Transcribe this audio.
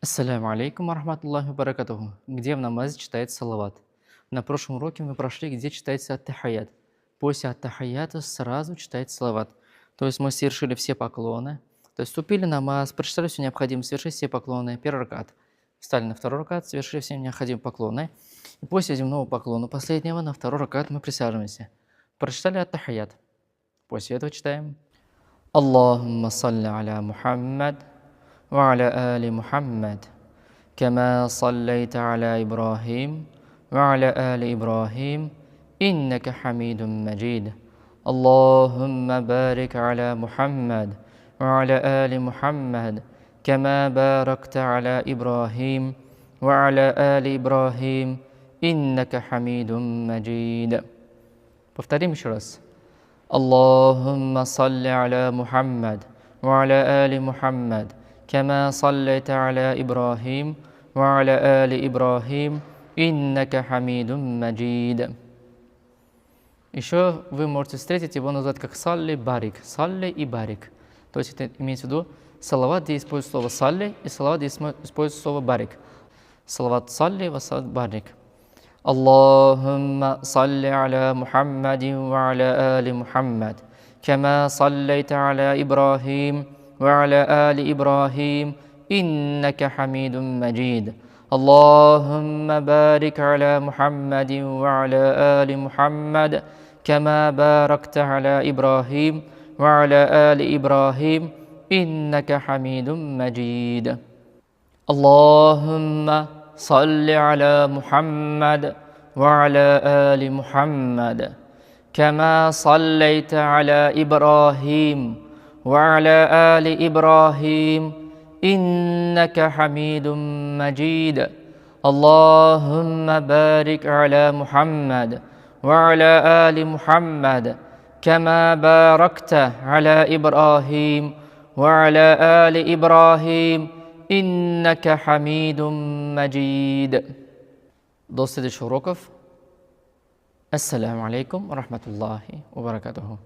Ассаляму алейкум рахматуллахи баракатуху. Где в намазе читается салават? На прошлом уроке мы прошли, где читается ат-тахаят. После ат-тахаята сразу читается салават. То есть мы совершили все поклоны. То есть вступили в намаз, прочитали все необходимое, совершили все поклоны. Первый ракат. Встали на второй ракат, совершили все необходимые поклоны. И после земного поклона, последнего, на второй ракат мы присаживаемся. Прочитали ат-тахаят. После этого читаем Аллахумма салли аля Мухаммад وعلى آل محمد كما صليت على إبراهيم وعلى آل إبراهيم إنك حميد مجيد اللهم بارك على محمد وعلى آل محمد كما باركت على إبراهيم وعلى آل إبراهيم إنك حميد مجيد. Повторим еще раз. اللهم صل على محمد وعلى آل محمد كما صليت على إبراهيم وعلى آل إبراهيم إنك حميد مجيد. Еще вы можете встретить его назвать как салли барик. Салли и барик. То есть это имеется в виду салават, где используется слово салли, и салават, где используется слово барик. Салават салли, ва салават барик. اللهم صل على محمد وعلى آل محمد كما صليت على إبراهيم وعلى آل إبراهيم إنك حميد مجيد اللهم بارك على محمد وعلى آل محمد كما باركت على إبراهيم وعلى آل إبراهيم إنك حميد مجيد اللهم صل على محمد وعلى آل محمد كما صليت على إبراهيم وعلى آل إبراهيم إنك حميد مجيد اللهم بارك على محمد وعلى آل محمد كما باركت على إبراهيم وعلى آل إبراهيم إنك حميد مجيد. До следующих уроков. Ассаляму алейкум ва рахматуллахи ва баракатуху.